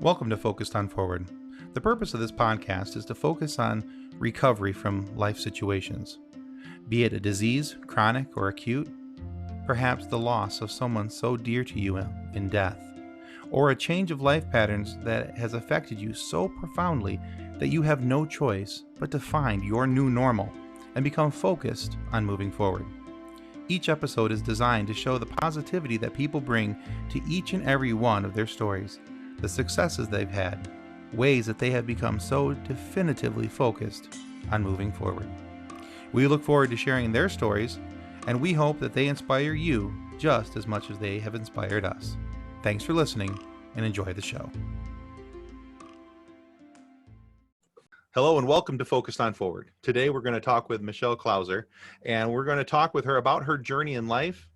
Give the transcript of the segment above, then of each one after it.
Welcome to Focused on Forward. The purpose of this podcast is to focus on recovery from life situations, be it a disease, chronic or acute, perhaps the loss of someone so dear to you in death, or a change of life patterns that has affected you so profoundly that you have no choice but to find your new normal and become focused on moving forward. Each episode is designed to show the positivity that people bring to each and every one of their stories, the successes they've had, ways that they have become so definitively focused on moving forward. We look forward to sharing their stories, and we hope that they inspire you just as much as they have inspired us. Thanks for listening, and enjoy the show. Hello and welcome to Focused on Forward. Today we're going to talk with Michelle Clouser, and we're going to talk with her about her journey in life,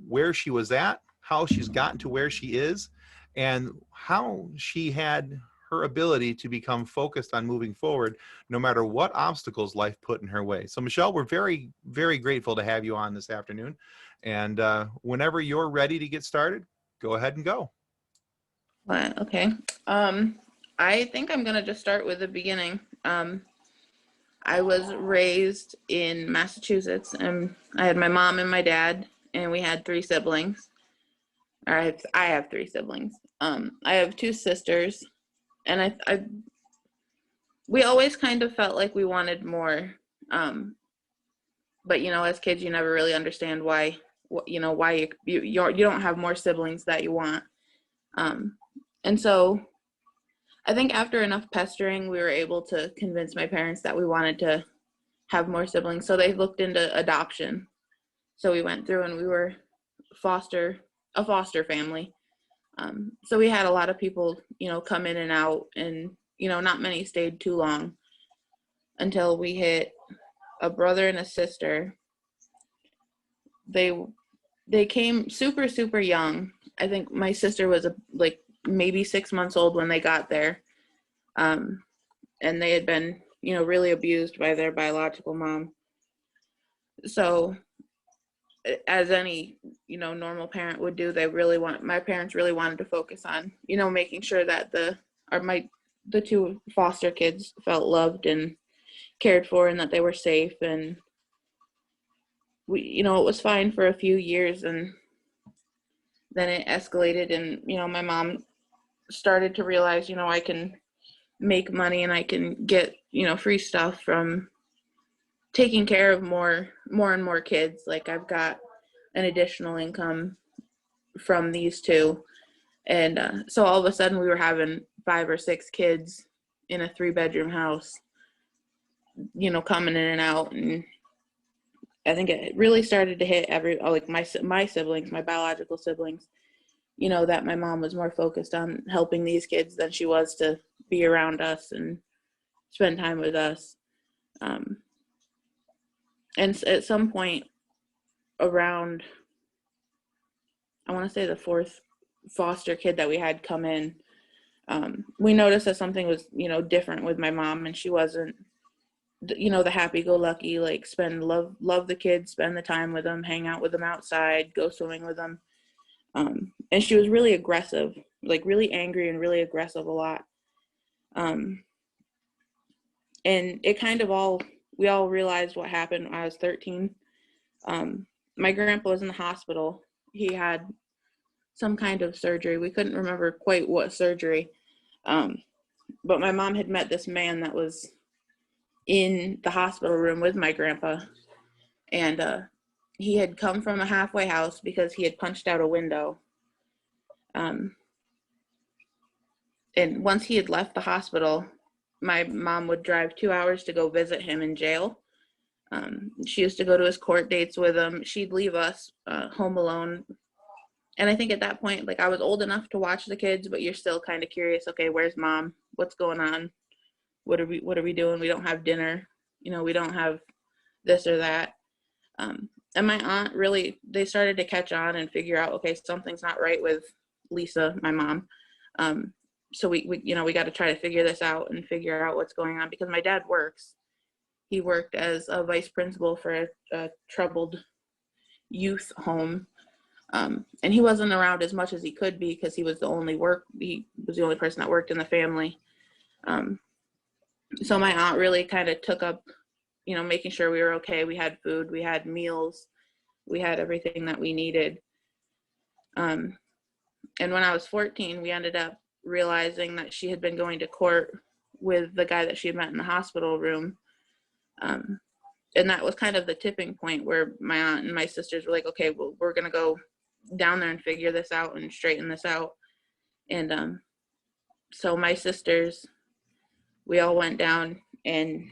where she was at, how she's gotten to where she is, and how she had her ability to become focused on moving forward no matter what obstacles life put in her way. So Michelle, we're very, very grateful to have you on this afternoon. And whenever you're ready to get started, go ahead and go. Okay. I think I'm going to just start with the beginning. I was raised in Massachusetts, and I had my mom and my dad, and we had three siblings. I have three siblings. I have two sisters, and we always kind of felt like we wanted more. But as kids, you never really understand why you don't have more siblings that you want. And so I think after enough pestering, we were able to convince my parents that we wanted to have more siblings. So they looked into adoption. So we went through and we were a foster family. So we had a lot of people, come in and out, and, not many stayed too long until we hit a brother and a sister. They came super, super young. I think my sister was maybe 6 months old when they got there. And they had been, really abused by their biological mom. So as any, normal parent would do, my parents really wanted to focus on, making sure that the two foster kids felt loved and cared for, and that they were safe. And it was fine for a few years, and then it escalated, and, my mom started to realize, I can make money and I can get, free stuff from taking care of more and more kids. Like, I've got an additional income from these two. And so all of a sudden we were having 5 or 6 kids in a 3-bedroom house, coming in and out. And I think it really started to hit my siblings, my biological siblings, that my mom was more focused on helping these kids than she was to be around us and spend time with us. And at some point around, I want to say the 4th foster kid that we had come in, we noticed that something was, different with my mom, and she wasn't, the happy-go-lucky, love the kids, spend the time with them, hang out with them outside, go swimming with them. And she was really aggressive, really angry and really aggressive a lot. And it kind of we all realized what happened when I was 13. My grandpa was in the hospital. He had some kind of surgery. We couldn't remember quite what surgery. But my mom had met this man that was in the hospital room with my grandpa. And he had come from a halfway house because he had punched out a window. And once he had left the hospital, my mom would drive 2 hours to go visit him in jail. She used to go to his court dates with him. She'd leave us home alone. And I think at that point, I was old enough to watch the kids, but you're still kind of curious. Okay, where's mom? What's going on? What are we doing? We don't have dinner. We don't have this or that. And my aunt they started to catch on and figure out, okay, something's not right with Lisa, my mom. So we got to try to figure this out and figure out what's going on, because my dad works. He worked as a vice principal for a troubled youth home. And he wasn't around as much as he could be because he was the only person that worked in the family. So my aunt really kind of took up, making sure we were okay. We had food, we had meals, we had everything that we needed. And when I was 14, we ended up realizing that she had been going to court with the guy that she had met in the hospital room. And that was kind of the tipping point where my aunt and my sisters were like, okay, well, we're going to go down there and figure this out and straighten this out. And so my sisters, we all went down, and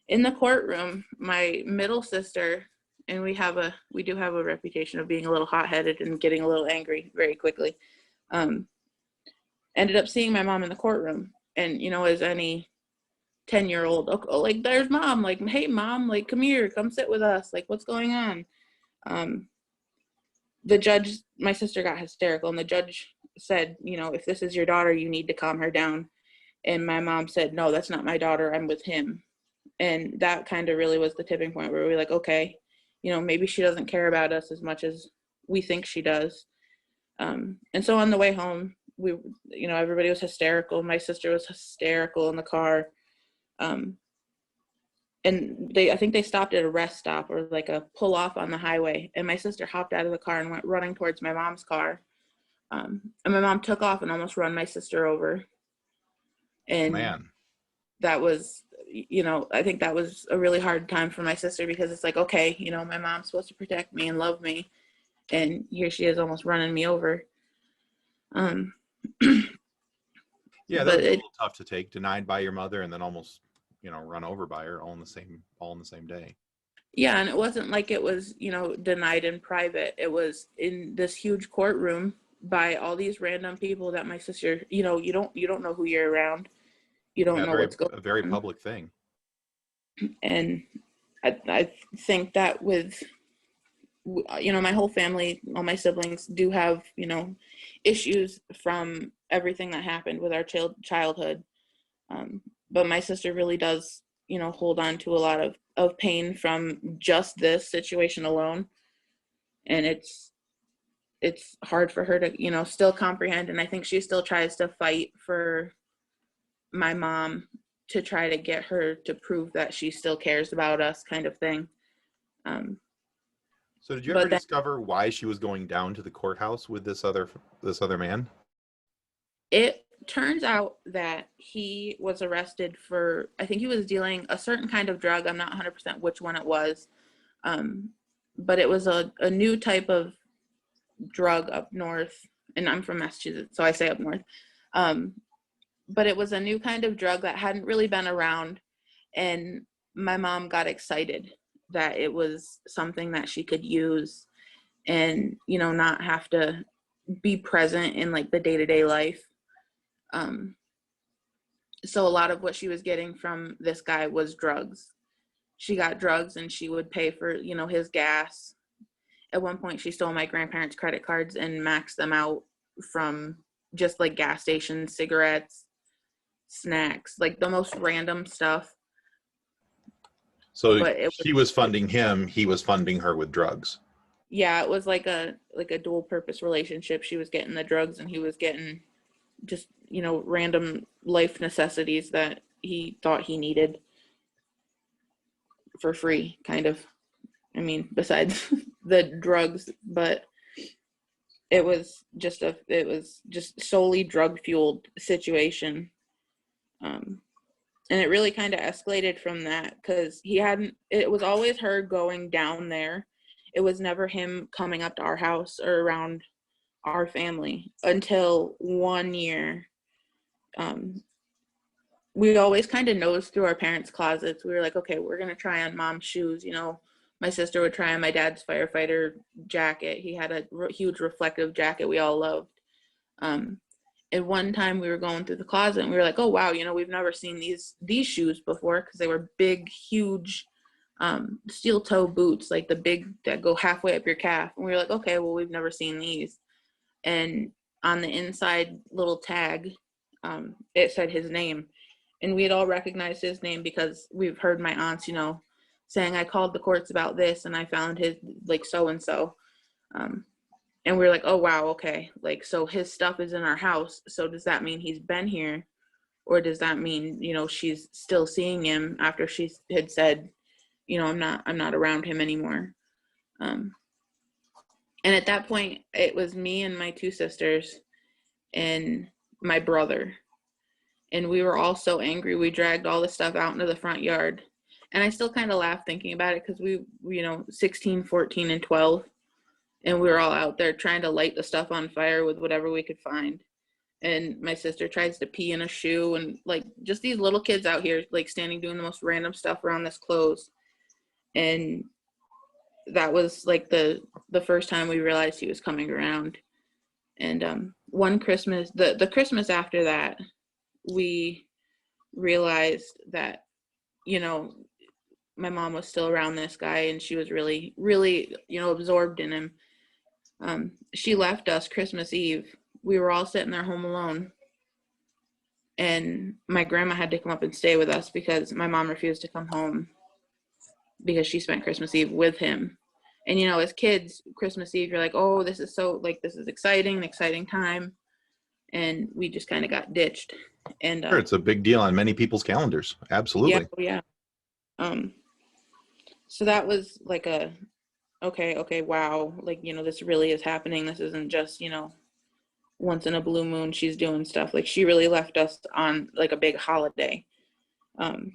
in the courtroom, my middle sister, and we do have a reputation of being a little hot-headed and getting a little angry very quickly, ended up seeing my mom in the courtroom. And, as any 10-year-old, like, there's mom, like, hey mom, like, come here, come sit with us, like, what's going on? The judge, my sister got hysterical, and the judge said, if this is your daughter, you need to calm her down. And my mom said, no, that's not my daughter, I'm with him. And that kind of really was the tipping point where we were like, okay, maybe she doesn't care about us as much as we think she does. And so on the way home, everybody was hysterical. My sister was hysterical in the car. And I think they stopped at a rest stop or like a pull off on the highway. And my sister hopped out of the car and went running towards my mom's car. And my mom took off and almost run my sister over. And Man, that was, I think that was a really hard time for my sister, because it's like, okay, my mom's supposed to protect me and love me, and here she is almost running me over. Yeah, that was a little tough to take, denied by your mother and then almost, run over by her all in the same day. Yeah, and it wasn't like it was, denied in private. It was in this huge courtroom by all these random people that my sister, you don't know who you're around. You don't know what's going on. A very public thing. And I think that with, my whole family, all my siblings do have, issues from everything that happened with our childhood. But my sister really does, hold on to a lot of pain from just this situation alone. And it's hard for her to, still comprehend. And I think she still tries to fight for my mom to try to get her to prove that she still cares about us, kind of thing. So did you ever discover why she was going down to the courthouse with this other man? It turns out that he was arrested for, I think he was dealing a certain kind of drug. I'm not 100% which one it was. But it was a new type of drug up north, and I'm from Massachusetts, so I say up north. But it was a new kind of drug that hadn't really been around, and my mom got excited that it was something that she could use and, not have to be present in like the day-to-day life. So a lot of what she was getting from this guy was drugs. She got drugs and she would pay for, his gas. At one point, she stole my grandparents' credit cards and maxed them out from just like gas stations, cigarettes, snacks, like the most random stuff. So she was funding him, he was funding her with drugs. Yeah, it was like a dual purpose relationship. She was getting the drugs and he was getting just, random life necessities that he thought he needed for free, kind of. I mean, besides the drugs, but it was just solely drug fueled situation. And it really kind of escalated from that, because it was always her going down there. It was never him coming up to our house or around our family until one year. We always kind of nosed through our parents' closets. We were like, okay, we're going to try on mom's shoes. My sister would try on my dad's firefighter jacket. He had a huge reflective jacket we all loved. And one time we were going through the closet and we were like, oh, wow, we've never seen these shoes before, because they were big, huge steel toe boots, like the big that go halfway up your calf. And we were like, okay, well, we've never seen these. And on the inside little tag, it said his name. And we had all recognized his name because we've heard my aunts, saying, I called the courts about this and I found his, like, so-and-so. And we were like, oh, wow, okay. Like, so his stuff is in our house. So does that mean he's been here? Or does that mean, she's still seeing him after she had said, I'm not around him anymore. And at that point, it was me and my two sisters and my brother. And we were all so angry. We dragged all the stuff out into the front yard. And I still kind of laugh thinking about it because we, 16, 14, and 12. And we were all out there trying to light the stuff on fire with whatever we could find. And my sister tries to pee in a shoe, and like just these little kids out here like standing doing the most random stuff around this clothes. And that was like the first time we realized he was coming around. And one Christmas, the Christmas after that, we realized that, my mom was still around this guy, and she was really, really, absorbed in him. She left us Christmas Eve. We were all sitting there home alone, and my grandma had to come up and stay with us because my mom refused to come home because she spent Christmas Eve with him. And, as kids, Christmas Eve, you're like, oh, this is so, like, this is exciting, an exciting time. And we just kind of got ditched. And sure, it's a big deal on many people's calendars. Absolutely. Yeah. So that was like okay, wow. Like, this really is happening. This isn't just, once in a blue moon she's doing stuff. Like, she really left us on like a big holiday. And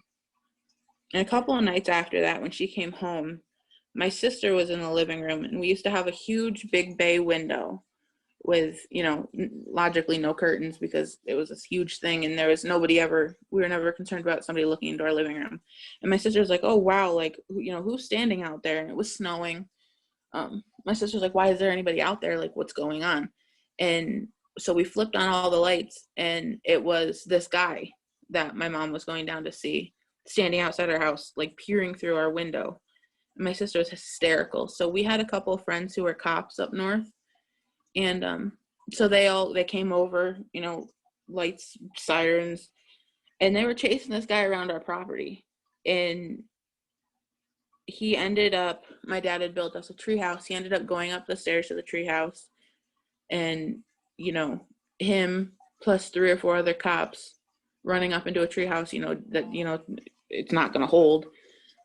a couple of nights after that, when she came home, my sister was in the living room, and we used to have a huge big bay window with, logically no curtains because it was this huge thing, and there was we were never concerned about somebody looking into our living room. And my sister was like, oh, wow, like, who's standing out there? And it was snowing. My sister's like, why is there anybody out there? Like, what's going on? And so we flipped on all the lights, and it was this guy that my mom was going down to see standing outside our house, like peering through our window. And my sister was hysterical. So we had a couple of friends who were cops up north. And so they came over, lights, sirens, and they were chasing this guy around our property. And he ended up, my dad had built us a treehouse. He ended up going up the stairs to the treehouse, and, him plus 3 or 4 other cops running up into a treehouse, that, it's not going to hold.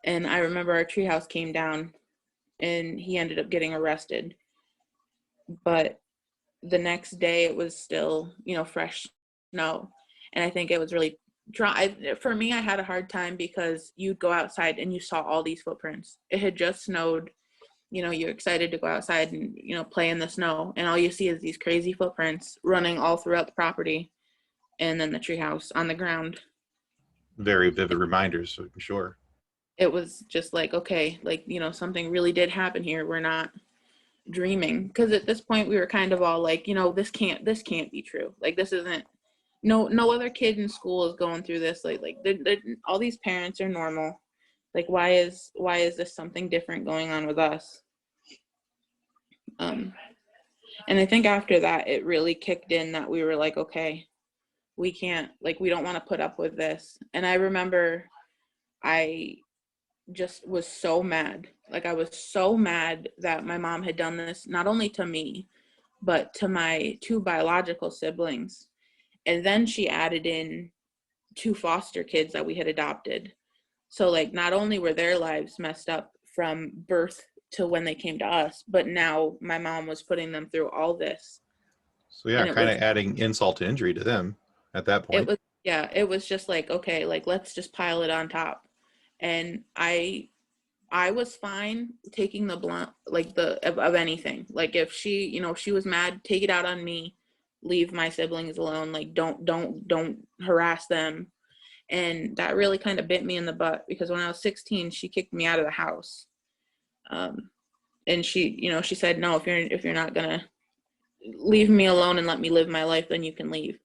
And I remember our treehouse came down, and he ended up getting arrested. But the next day it was still, fresh snow. And I think it was really dry. For me, I had a hard time because you'd go outside and you saw all these footprints. It had just snowed, you're excited to go outside and, play in the snow. And all you see is these crazy footprints running all throughout the property, and then the treehouse on the ground. Very vivid reminders, I'm sure. It was just like, okay, like, something really did happen here. We're not dreaming, because at this point we were kind of all like, this can't be true. Like, this isn't, no other kid in school is going through this. Like all these parents are normal. Like, why is this something different going on with us? And I think after that it really kicked in that we were like, okay, we can't, like, we don't want to put up with this. And I remember I just was so mad. Like, I was so mad that my mom had done this, not only to me, but to my 2 biological siblings. And then she added in 2 foster kids that we had adopted. So, like, not only were their lives messed up from birth to when they came to us, but now my mom was putting them through all this. So yeah, kind of adding insult to injury to them at that point. It was just like, okay, like, let's just pile it on top. And I was fine taking the blunt, like, of anything. Like, if she, if she was mad, take it out on me, leave my siblings alone. Like, don't harass them. And that really kind of bit me in the butt, because when I was 16, she kicked me out of the house. And she, she said, no, if you're not gonna leave me alone and let me live my life, then you can leave.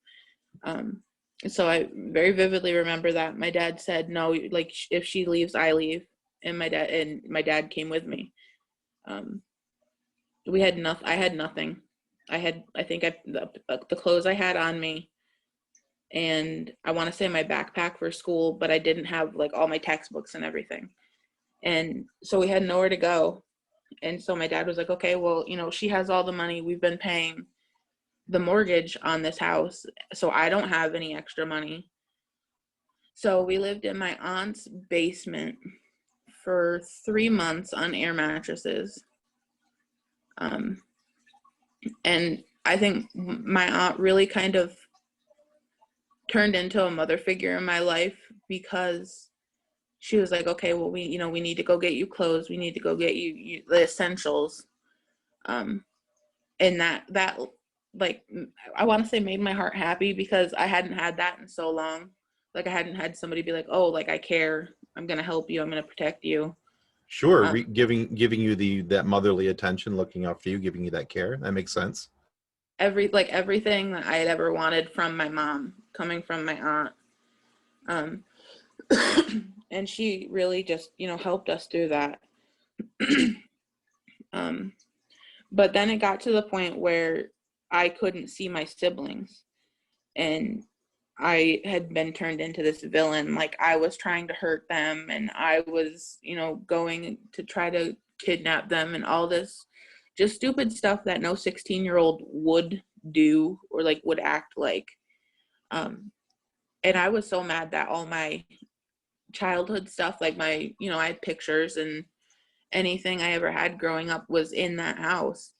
So I very vividly remember that my dad said, no, like, if she leaves, I leave. And my dad came with me. I had nothing. I think the clothes I had on me, and I want to say my backpack for school, but I didn't have, like, all my textbooks and everything. And so we had nowhere to go. And so my dad was like, okay, well, she has all the money. We've been paying the mortgage on this house, so I don't have any extra money. So we lived in my aunt's basement for 3 months on air mattresses. And I think my aunt really kind of turned into a mother figure in my life, because she was like, okay, well, we need to go get you clothes. We need to go get you the essentials. And that like, I want to say made my heart happy, because I hadn't had that in so long. Like, I hadn't had somebody be like, oh, like, I care. I'm going to help you. I'm going to protect you. Sure. Giving you that motherly attention, looking after you, giving you that care. That makes sense. Everything that I had ever wanted from my mom, coming from my aunt. And she really just, helped us through that. But then it got to the point where I couldn't see my siblings, and I had been turned into this villain. Like, I was trying to hurt them, and I was, going to try to kidnap them, and all this just stupid stuff that no 16-year-old would do, or like would act like. And I was so mad that all my childhood stuff, like my, I had pictures, and anything I ever had growing up was in that house.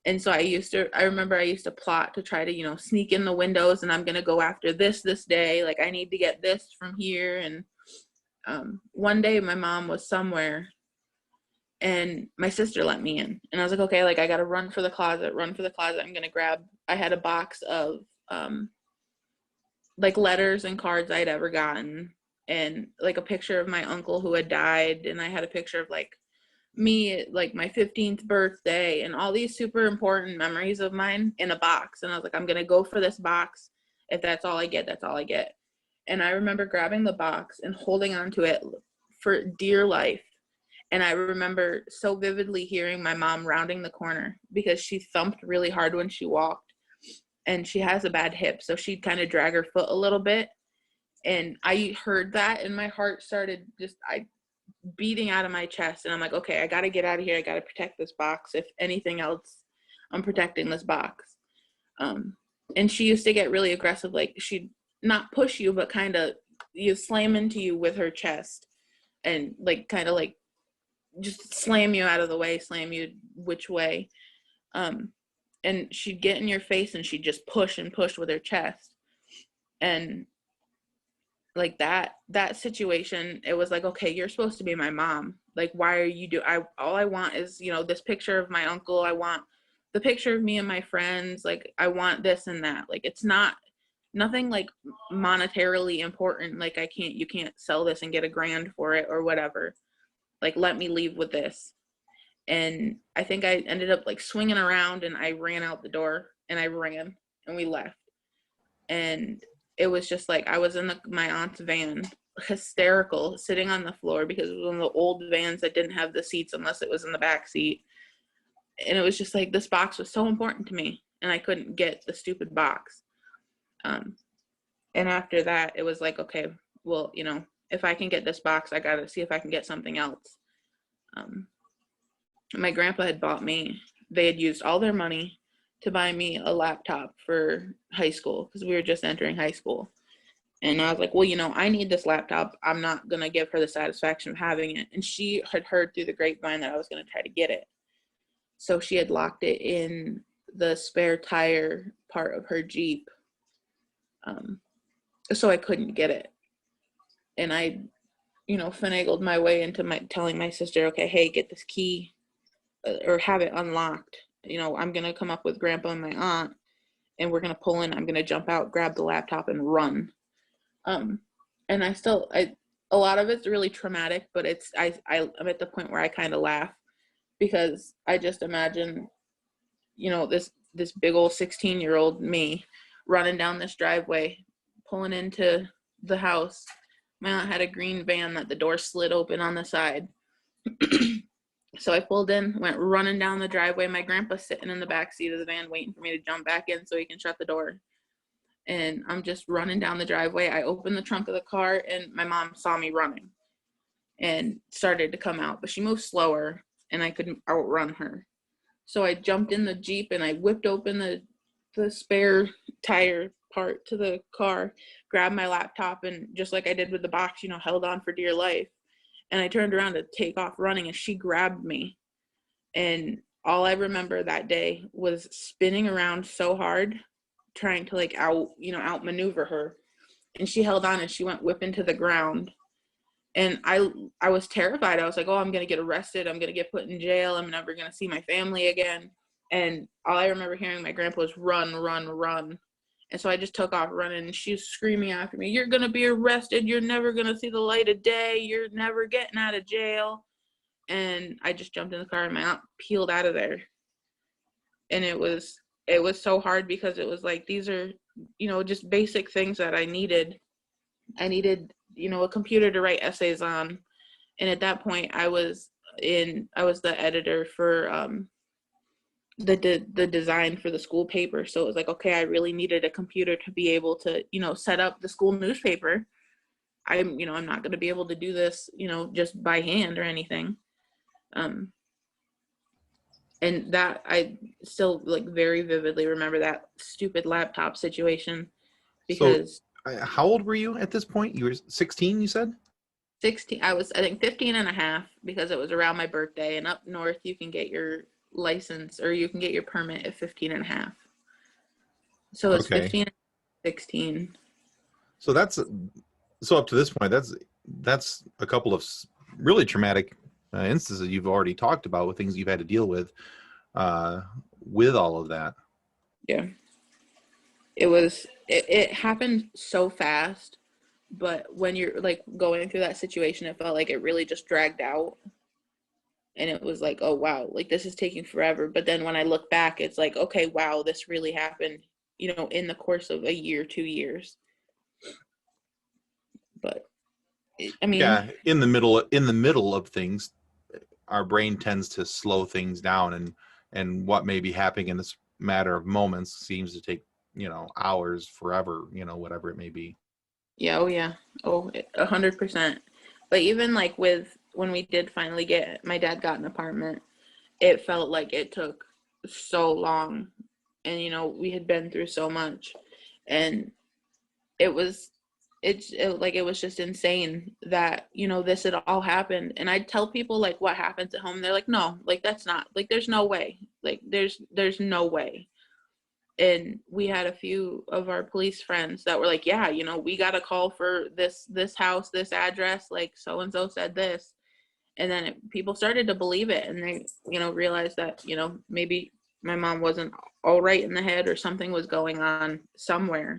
And so I remember I used to plot to try to, sneak in the windows, and I'm going to go after this day. Like, I need to get this from here. And one day my mom was somewhere, and my sister let me in, and I was like, okay, like, I got to run for the closet. I'm going to grab, I had a box of, like, letters and cards I'd ever gotten, and like a picture of my uncle who had died. And I had a picture of like me at like my 15th birthday, and all these super important memories of mine in a box. And I was like, I'm going to go for this box. If that's all I get, that's all I get. And I remember grabbing the box and holding on to it for dear life. And I remember so vividly hearing my mom rounding the corner, because she thumped really hard when she walked, and she has a bad hip, so she'd kind of drag her foot a little bit. And I heard that, and my heart started beating out of my chest. And I'm like, okay, I got to get out of here. I got to protect this box. If anything else, I'm protecting this box. And she used to get really aggressive. Like, she'd not push you, but kind of slam into you with her chest, and like kind of like just slam you out of the way, slam you which way. And she'd get in your face, and she'd just push and push with her chest. And like that situation, it was like, okay, you're supposed to be my mom. Like, why are you all I want is, this picture of my uncle. I want the picture of me and my friends. Like, I want this and that. Like, it's nothing like monetarily important. Like, you can't sell this and get $1,000 for it or whatever. Like, let me leave with this. And I think I ended up like swinging around, and I ran out the door, and I ran, and we left. And it was just like, I was in my aunt's van, hysterical, sitting on the floor, because it was one of the old vans that didn't have the seats unless it was in the back seat. And it was just like, this box was so important to me, and I couldn't get the stupid box. And after that, it was like, okay, well, if I can get this box, I got to see if I can get something else. My grandpa had they had used all their money to buy me a laptop for high school, because we were just entering high school. And I was like, well, I need this laptop. I'm not going to give her the satisfaction of having it. And she had heard through the grapevine that I was going to try to get it. So she had locked it in the spare tire part of her Jeep. So I couldn't get it. And I, finagled my way into telling my sister, okay, hey, get this key or have it unlocked. I'm going to come up with Grandpa and my aunt, and we're going to pull in. I'm going to jump out, grab the laptop, and run. And a lot of it's really traumatic, but I'm at the point where I kind of laugh, because I just imagine, this big old 16-year-old me running down this driveway, pulling into the house. My aunt had a green van that the door slid open on the side. So I pulled in, went running down the driveway. My grandpa's sitting in the back seat of the van waiting for me to jump back in so he can shut the door. And I'm just running down the driveway. I opened the trunk of the car, and my mom saw me running and started to come out, but she moved slower. and I could outrun her. So I jumped in the Jeep and I whipped open the spare tire part to the car, grabbed my laptop, and just like I did with the box, held on for dear life. And I turned around to take off running, and she grabbed me. And all I remember that day was spinning around so hard, trying to like outmaneuver her. And she held on and she went whipping to the ground. And I was terrified. I was like, oh, I'm going to get arrested. I'm going to get put in jail. I'm never going to see my family again. And all I remember hearing my grandpa was run, run, run. And so I just took off running, and she was screaming after me, you're going to be arrested. You're never going to see the light of day. You're never getting out of jail. And I just jumped in the car, and my aunt peeled out of there. And it was so hard because it was like, these are, just basic things that I needed. I needed, a computer to write essays on. And at that point I was the editor for the design for the school paper. So it was like, okay, I really needed a computer to be able to, set up the school newspaper. I'm not going to be able to do this, just by hand or anything. And that I still like very vividly remember that stupid laptop situation because how old were you at this point? You were 16, you said? 16. I was, I think, 15 and a half because it was around my birthday, and up north you can get your license or you can get your permit at 15 and a half. So it's okay. 15 and 16. So up to this point, that's a couple of really traumatic instances you've already talked about with things you've had to deal with all of that. Yeah. It happened so fast, but when you're like going through that situation, it felt like it really just dragged out. And it was like, oh wow, like this is taking forever. But then when I look back, it's like, okay, wow, this really happened, in the course of a year, 2 years. But I mean, yeah, in the middle of things, our brain tends to slow things down, and what may be happening in this matter of moments seems to take, hours, forever, whatever it may be. Yeah. Oh yeah. Oh, 100%. But even like when we did finally my dad got an apartment, it felt like it took so long, and we had been through so much, and it was just insane that this had all happened. And I'd tell people like what happens at home, they're like, no, like that's not, like there's no way, like there's no way. And we had a few of our police friends that were like, yeah, we got a call for this house, this address, like so and so said this. And then people started to believe it, and they realized that maybe my mom wasn't all right in the head or something was going on somewhere.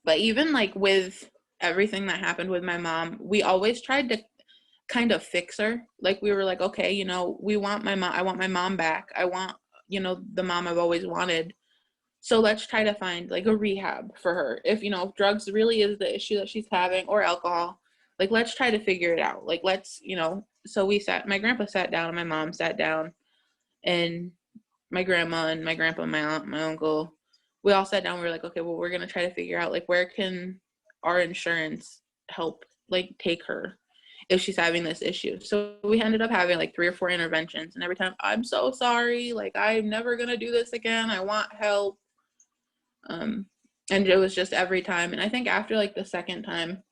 But even like with everything that happened with my mom, we always tried to kind of fix her. Like we were like, okay, we want my mom. I want my mom back. I want, the mom I've always wanted. So let's try to find like a rehab for her. If, if drugs really is the issue that she's having, or alcohol, like let's try to figure it out. Like let's, so my grandpa sat down and my mom sat down, and my grandma and my grandpa, my aunt, my uncle, we all sat down. We were like, okay, well, we're going to try to figure out like where can our insurance help like take her if she's having this issue. So we ended up having like 3 or 4 interventions, and every time, I'm so sorry, like I'm never going to do this again. I want help. And it was just every time. And I think after like the second time,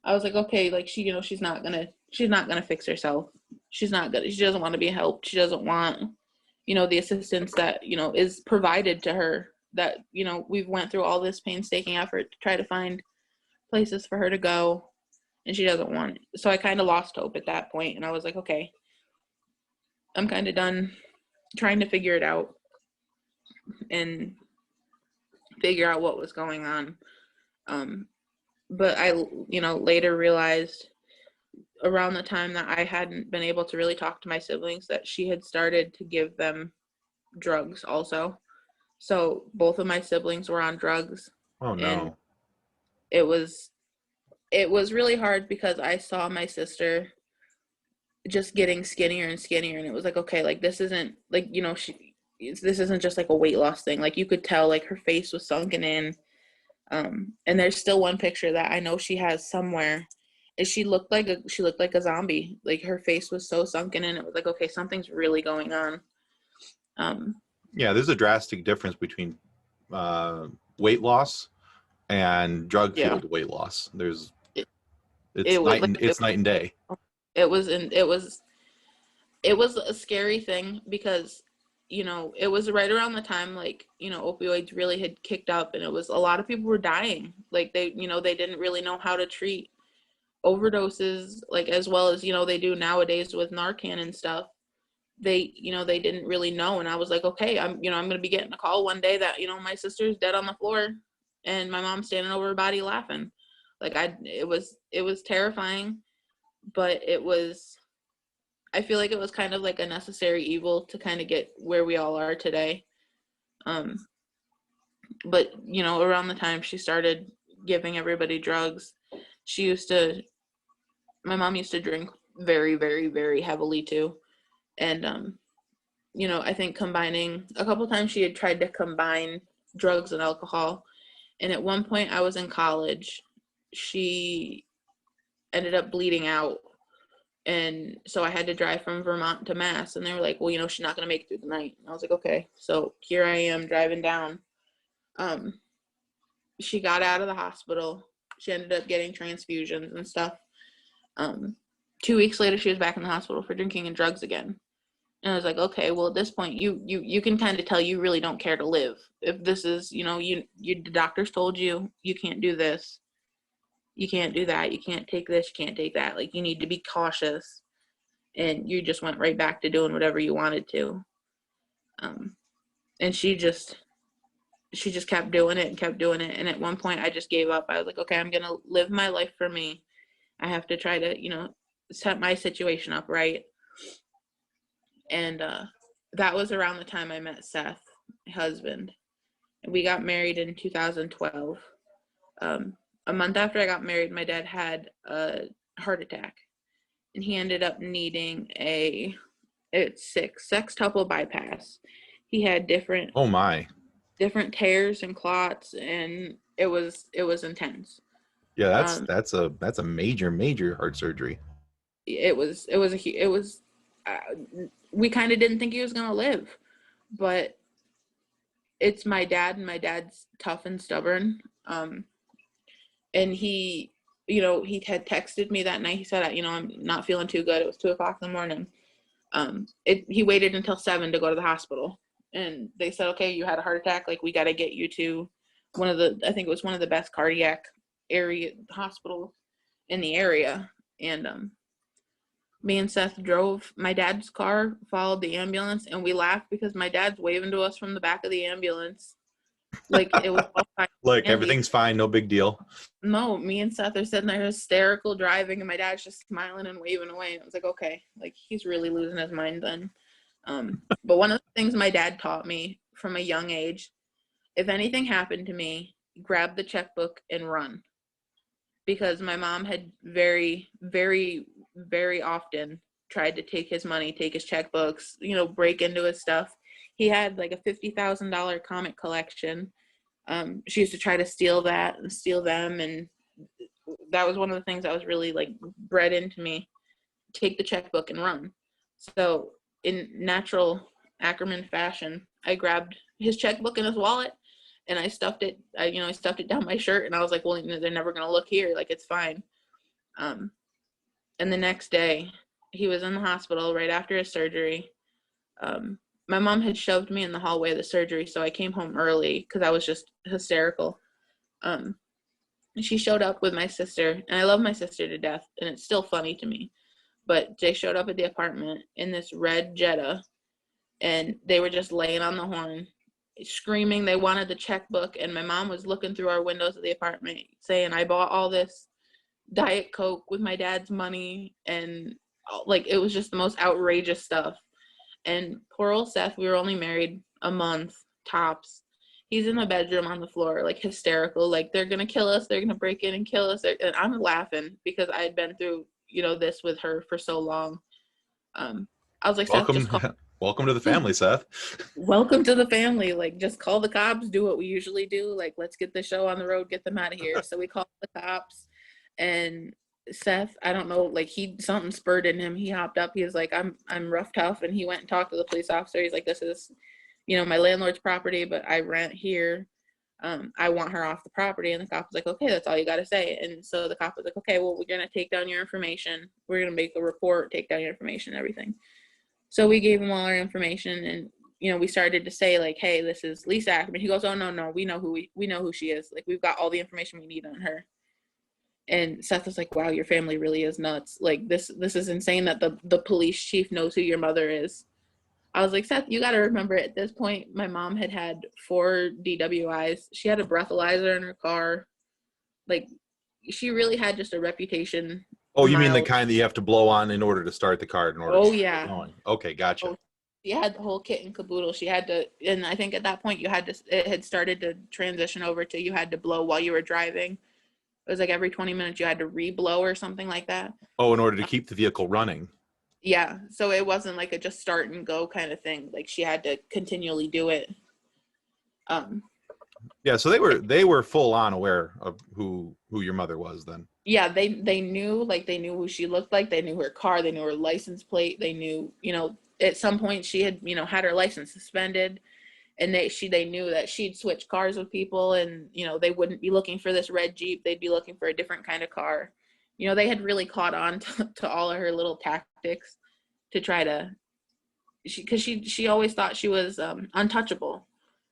I was like, okay, like she's not gonna fix herself. She doesn't want to be helped. She doesn't want, the assistance that, is provided to her, that, we've went through all this painstaking effort to try to find places for her to go, and she doesn't want it. So I kind of lost hope at that point, and I was like, okay, I'm kind of done trying to figure it out and figure out what was going on. But I, later realized around the time that I hadn't been able to really talk to my siblings that she had started to give them drugs also. So both of my siblings were on drugs. Oh no. And it was really hard because I saw my sister just getting skinnier and skinnier, and it was like, okay, like this isn't like, this isn't just like a weight loss thing. Like you could tell like her face was sunken in. And there's still one picture that I know she has somewhere, And she looked like a zombie. Like her face was so sunken in. It was like, okay, something's really going on. Yeah, there's a drastic difference between weight loss and drug fueled weight loss. It's night and day. It was a scary thing because, you know, it was right around the time, like, you know, opioids really had kicked up, and it was a lot of people were dying. Like they didn't really know how to treat overdoses, like as well as, you know, they do nowadays with Narcan and stuff. They didn't really know. And I was like, okay, I'm going to be getting a call one day that, you know, my sister's dead on the floor and my mom's standing over her body laughing. Like it was terrifying, but I feel like it was kind of like a necessary evil to kind of get where we all are today. But, you know, around the time she started giving everybody drugs, my mom used to drink very, very, very heavily too. And, you know, I think a couple times she had tried to combine drugs and alcohol. And at one point I was in college, she ended up bleeding out. And so I had to drive from Vermont to Mass, and they were like, well, you know, she's not going to make it through the night. And I was like, okay. So here I am driving down. She got out of the hospital. She ended up getting transfusions and stuff. 2 weeks later, she was back in the hospital for drinking and drugs again. And I was like, okay, well, at this point, you can kind of tell you really don't care to live. If this is, you know, the doctors told you can't do this, you can't do that, you can't take this, you can't take that. Like, you need to be cautious. And you just went right back to doing whatever you wanted to. And she just kept doing it and kept doing it. And at one point I just gave up. I was like, okay, I'm going to live my life for me. I have to try to, you know, set my situation up right. And that was around the time I met Seth, my husband. And we got married in 2012. A month after I got married, my dad had a heart attack. And he ended up needing a sextuple bypass. He had different tears and clots, and it was intense. Yeah, that's a major heart surgery. We kind of didn't think he was gonna live, but it's my dad, and my dad's tough and stubborn. And he, you know, he had texted me that night. He said, you know, I'm not feeling too good. It was 2:00 in the morning. He waited until 7 to go to the hospital, and they said, okay, you had a heart attack. Like, we got to get you to I think it was one of the best cardiac area hospitals in the area. And me and Seth drove. My dad's car followed the ambulance, and we laughed because my dad's waving to us from the back of the ambulance. Like, it was all fine. Like, everything's fine, no big deal. No, me and Seth are sitting there hysterical driving, and my dad's just smiling and waving away. And I was like, okay, like, he's really losing his mind then. But one of the things my dad taught me from a young age, if anything happened to me, grab the checkbook and run. Because my mom had very, very, very often tried to take his money, take his checkbooks, you know, break into his stuff. He had like a $50,000 comic collection. She used to try to steal that and steal them. And that was one of the things that was really like bred into me. Take the checkbook and run. So in natural Ackerman fashion, I grabbed his checkbook and his wallet, and I stuffed it down my shirt. And I was like, well, they're never going to look here. Like, it's fine. And the next day he was in the hospital right after his surgery. My mom had shoved me in the hallway of the surgery, so I came home early because I was just hysterical. She showed up with my sister, and I love my sister to death, and it's still funny to me. But they showed up at the apartment in this red Jetta, and they were just laying on the horn, screaming they wanted the checkbook, and my mom was looking through our windows of the apartment saying, I bought all this Diet Coke with my dad's money, and like, it was just the most outrageous stuff. And poor old Seth, we were only married a month tops. He's in the bedroom on the floor, like, hysterical, like, they're gonna kill us, they're gonna break in and kill us. And I'm laughing because I had been through, you know, this with her for so long. I was like, welcome to the family, Seth. Welcome to the family. Like, just call the cops, do what we usually do. Like, let's get the show on the road, get them out of here. So we called the cops, and Seth, I don't know, like something spurred in him. He hopped up. He was like, I'm rough tough, and he went and talked to the police officer. He's like, this is, my landlord's property, but I rent here. I want her off the property. And the cop was like, okay, that's all you got to say. And so the cop was like, okay, well, we're going to take down your information. We're going to make a report, take down your information, everything. So we gave him all our information, and, we started to say, like, hey, this is Lisa Ackerman. He goes, oh, no, we know who she is. Like, we've got all the information we need on her. And Seth was like, wow, your family really is nuts. Like, this is insane that the police chief knows who your mother is. I was like, Seth, you got to remember at this point, my mom had 4 DWIs. She had a breathalyzer in her car. Like, she really had just a reputation. Oh, you mean the kind that you have to blow on in order to start the car in order to yeah. get going. Okay, gotcha. Oh, she had the whole kit and caboodle. She had to, and I think at that point it had started to transition over to you had to blow while you were driving. It was like every 20 minutes you had to re-blow or something like that. Oh, in order to keep the vehicle running. Yeah, so it wasn't like a just start and go kind of thing. Like, she had to continually do it. Yeah, so they were full on aware of who your mother was then. Yeah, they knew, like, they knew who she looked like. They knew her car. They knew her license plate. They knew, at some point she had, had her license suspended, and they knew that she'd switch cars with people, and, they wouldn't be looking for this red Jeep. They'd be looking for a different kind of car. They had really caught on to all of her little tactics to try to, because she always thought she was untouchable,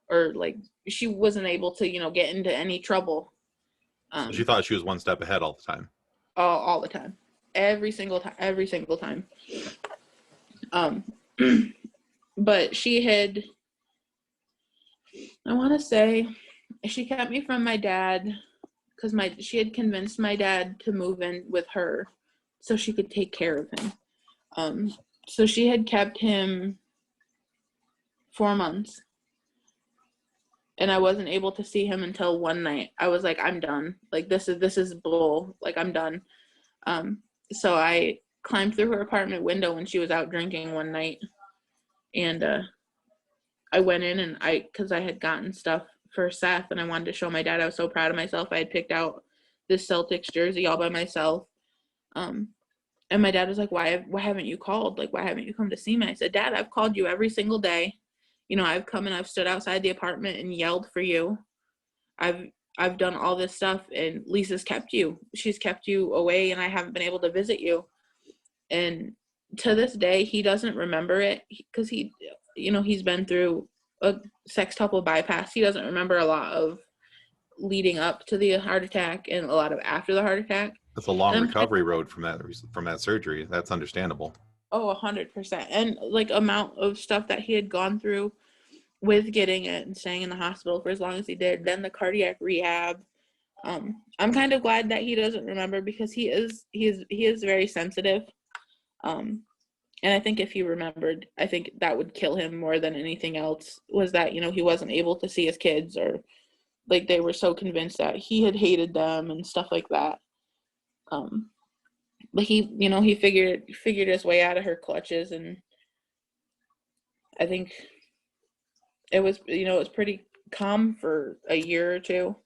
or like she wasn't able to, get into any trouble. So she thought she was one step ahead all the time. All the time, every single time. But she had, I want to say, she kept me from my dad because she had convinced my dad to move in with her so she could take care of him. So she had kept him 4 months, and I wasn't able to see him until one night. I was like, I'm done. Like, this is bull. Like, I'm done. So I climbed through her apartment window when she was out drinking one night, and I went in, and because I had gotten stuff for Seth, and I wanted to show my dad I was so proud of myself. I had picked out this Celtics jersey all by myself. And my dad was like, why haven't you called? Like, why haven't you come to see me? I said, Dad, I've called you every single day. I've come and I've stood outside the apartment and yelled for you. I've done all this stuff, and Lisa's kept you. She's kept you away, and I haven't been able to visit you. And to this day, he doesn't remember it because he's been through a sextuple bypass. He doesn't remember a lot of leading up to the heart attack and a lot of after the heart attack. That's a long recovery road from that surgery. That's understandable. Oh, 100%. And like amount of stuff that he had gone through with getting it and staying in the hospital for as long as he did, then the cardiac rehab. I'm kind of glad that he doesn't remember because he is very sensitive. And I think if he remembered, I think that would kill him more than anything else, was that, he wasn't able to see his kids, or like they were so convinced that he had hated them and stuff like that. But he figured his way out of her clutches, and I think it was, it was pretty calm for a year or two.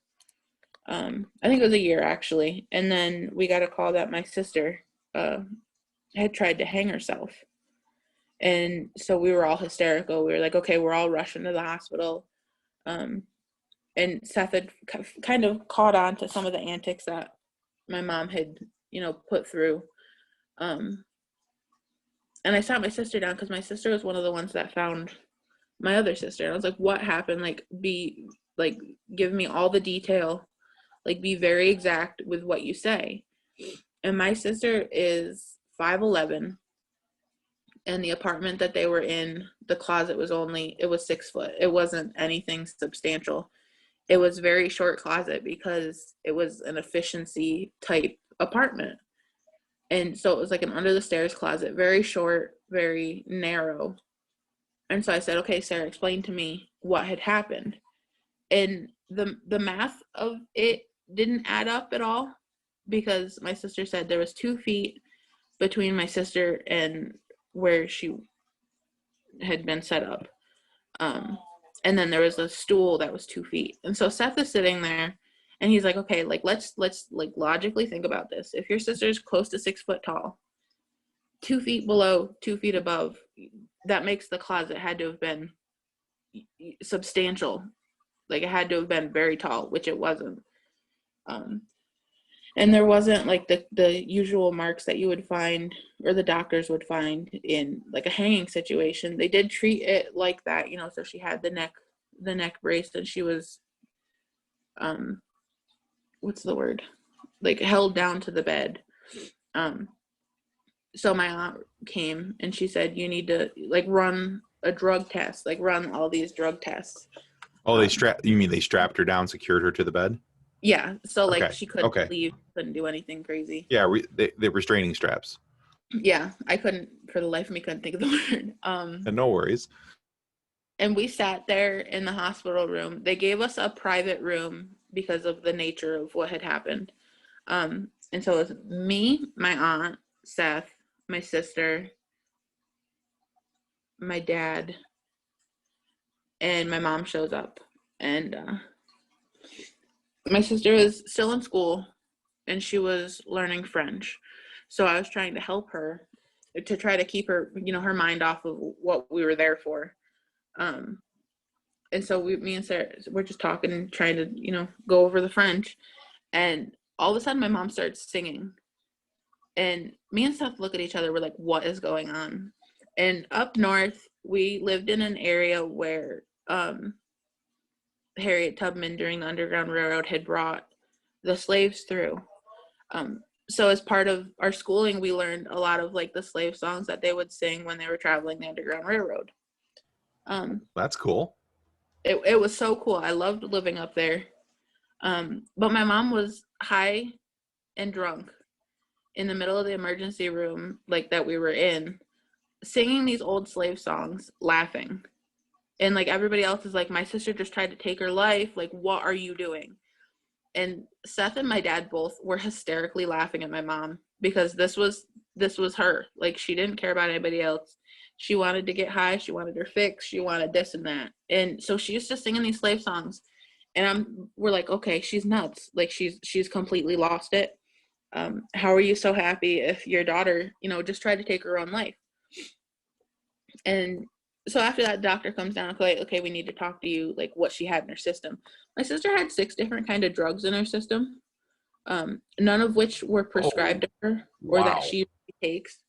I think it was a year actually. And then we got a call that my sister had tried to hang herself. And so we were all hysterical. We were like, okay, we're all rushing to the hospital. And Seth had kind of caught on to some of the antics that my mom had, put through. And I sat my sister down because my sister was one of the ones that found my other sister. And I was like, what happened? Like, give me all the detail. Like, be very exact with what you say. And my sister is 5'11", and the apartment that they were in, the closet was 6 foot. It wasn't anything substantial. It was very short closet because it was an efficiency type apartment. And so it was like an under the stairs closet, very short, very narrow. And so I said, okay, Sarah, explain to me what had happened. And the math of it didn't add up at all, because my sister said there was 2 feet between my sister and where she had been set up. And then there was a stool that was 2 feet. And so Seth is sitting there, And he's like, okay, like let's like logically think about this. If your sister's close to 6 foot tall, 2 feet below, 2 feet above, that makes the closet had to have been substantial. Like it had to have been very tall, which it wasn't. And there wasn't like the usual marks that you would find or the doctors would find in like a hanging situation. They did treat it like that, you know, so she had the neck brace, and she was what's the word? Like held down to the bed. So my aunt came and she said, you need to like run a drug test, like run all these drug tests. Oh, you mean they strapped her down, secured her to the bed? Yeah. So like Okay. she couldn't leave, couldn't do anything crazy. Yeah, the restraining straps. Yeah. I couldn't, for the life of me, couldn't think of the word. And no worries. And we sat there in the hospital room. They gave us a private room because of the nature of what had happened. And so it was me, my aunt, Seth, my sister, my dad, and my mom shows up. And my sister was still in school and she was learning French. So I was trying to help her to try to keep her, you know, her mind off of what we were there for. And so me and Sarah, we're just talking and trying to, you know, go over the French. And all of a sudden my mom starts singing. And me and Seth look at each other. We're like, what is going on? And up north, we lived in an area where Harriet Tubman during the Underground Railroad had brought the slaves through. So as part of our schooling, we learned a lot of like the slave songs that they would sing when they were traveling the Underground Railroad. That's cool. It was so cool. I loved living up there. But my mom was high and drunk in the middle of the emergency room, like that we were in, singing these old slave songs, laughing. And like everybody else is like, my sister just tried to take her life. Like, what are you doing? And Seth and my dad both were hysterically laughing at my mom because this was her. Like, she didn't care about anybody else. She wanted to get high. She wanted her fix. She wanted this and that. And so she used to sing in these slave songs. And we're like, okay, she's nuts. Like she's completely lost it. How are you so happy if your daughter, you know, just tried to take her own life? And so after that, doctor comes down and like, okay, we need to talk to you, like what she had in her system. My sister had 6 different kind of drugs in her system, none of which were prescribed to her or that she takes.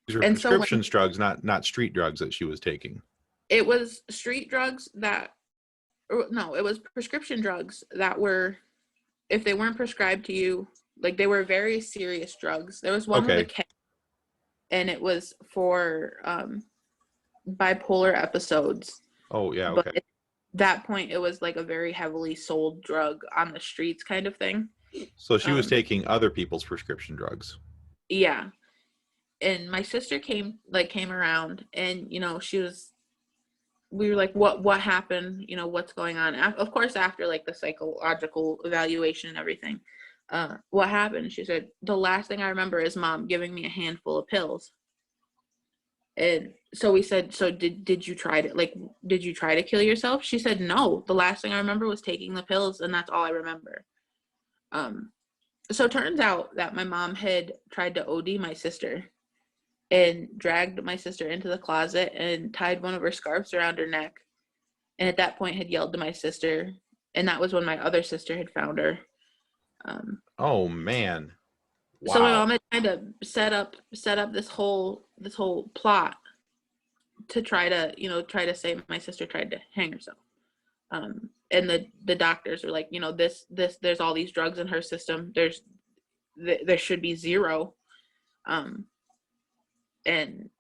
These were prescription drugs, not street drugs that she was taking. It was street drugs it was prescription drugs that were, if they weren't prescribed to you, like they were very serious drugs. There was one with a K, and it was for bipolar episodes. Oh yeah, okay. But at that point, it was like a very heavily sold drug on the streets kind of thing. So she was taking other people's prescription drugs. Yeah. And my sister came around, and you know, we were like, what happened? You know, what's going on? Of course, after like the psychological evaluation and everything, what happened? She said, the last thing I remember is mom giving me a handful of pills. And so we said, so did you try to kill yourself? She said, no, the last thing I remember was taking the pills, and that's all I remember. So it turns out that my mom had tried to OD my sister and dragged my sister into the closet and tied one of her scarves around her neck. And at that point had yelled to my sister. And that was when my other sister had found her. Oh man. Wow. So my mom had kind of set up this whole plot to try to say my sister tried to hang herself. And the doctors were like, you know, this there's all these drugs in her system. There should be 0. And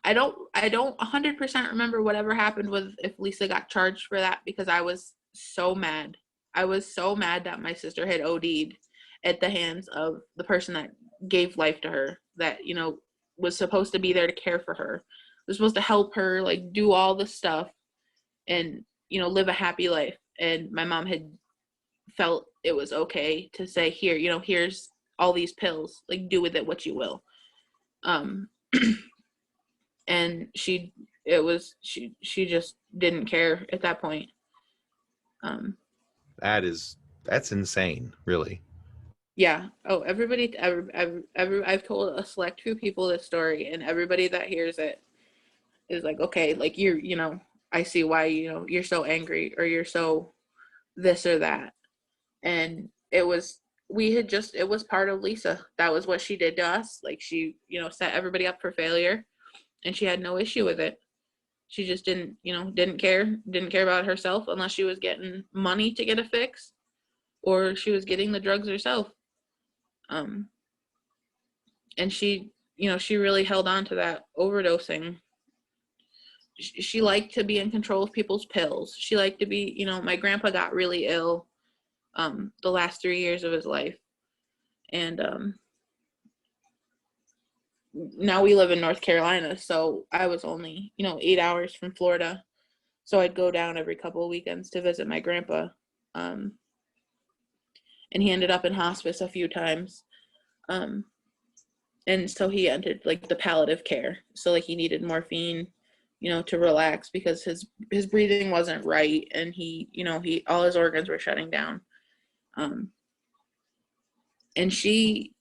I don't 100% remember whatever happened with if Lisa got charged for that, because I was so mad. I was so mad that my sister had OD'd at the hands of the person that gave life to her, that, you know, was supposed to be there to care for her, was supposed to help her, like, do all the stuff and, you know, live a happy life. And my mom had felt it was okay to say, here, you know, here's all these pills, like, do with it what you will. And she just didn't care at that point. Um, That's insane, really. yeah. Oh, I've told a select few people this story, and everybody that hears it is like, okay, like I see why, you're so angry or you're so this or that. And it was, it was part of Lisa. That was what she did to us. Like she, set everybody up for failure, and she had no issue with it. She just didn't care about herself unless she was getting money to get a fix or she was getting the drugs herself. Um, and she really held on to that overdosing. She liked to be in control of people's pills. She liked to be, my grandpa got really ill the last 3 years of his life. And now we live in North Carolina, so I was only, 8 hours from Florida. So I'd go down every couple of weekends to visit my grandpa. Um, and he ended up in hospice a few times. And so he entered like the palliative care. So like he needed morphine, to relax because his breathing wasn't right, and he all his organs were shutting down. And she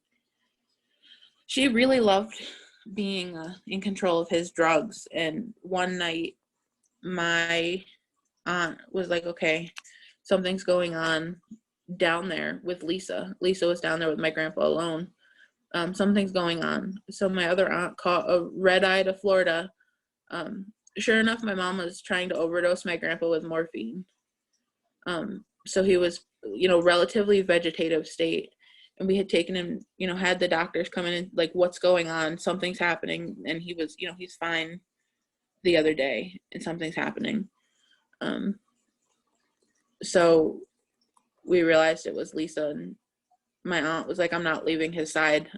really loved being in control of his drugs. And one night, my aunt was like, "Okay, something's going on down there with Lisa." Lisa was down there with my grandpa alone. Something's going on. So my other aunt caught a red eye to Florida. Sure enough, my mom was trying to overdose my grandpa with morphine. So he was, relatively vegetative state. And we had taken him, had the doctors come in and like, what's going on? Something's happening. And he was, he's fine the other day and something's happening. So we realized it was Lisa, and my aunt was like, I'm not leaving his side.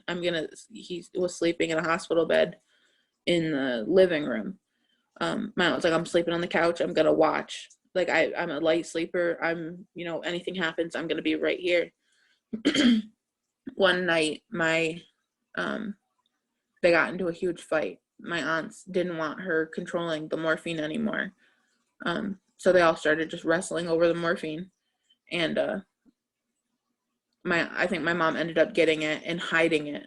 He was sleeping in a hospital bed in the living room. My aunt was like, I'm sleeping on the couch. I'm going to watch. Like I'm a light sleeper. Anything happens, I'm going to be right here. One night, they got into a huge fight. My aunts didn't want her controlling the morphine anymore. So they all started just wrestling over the morphine. And I think my mom ended up getting it and hiding it.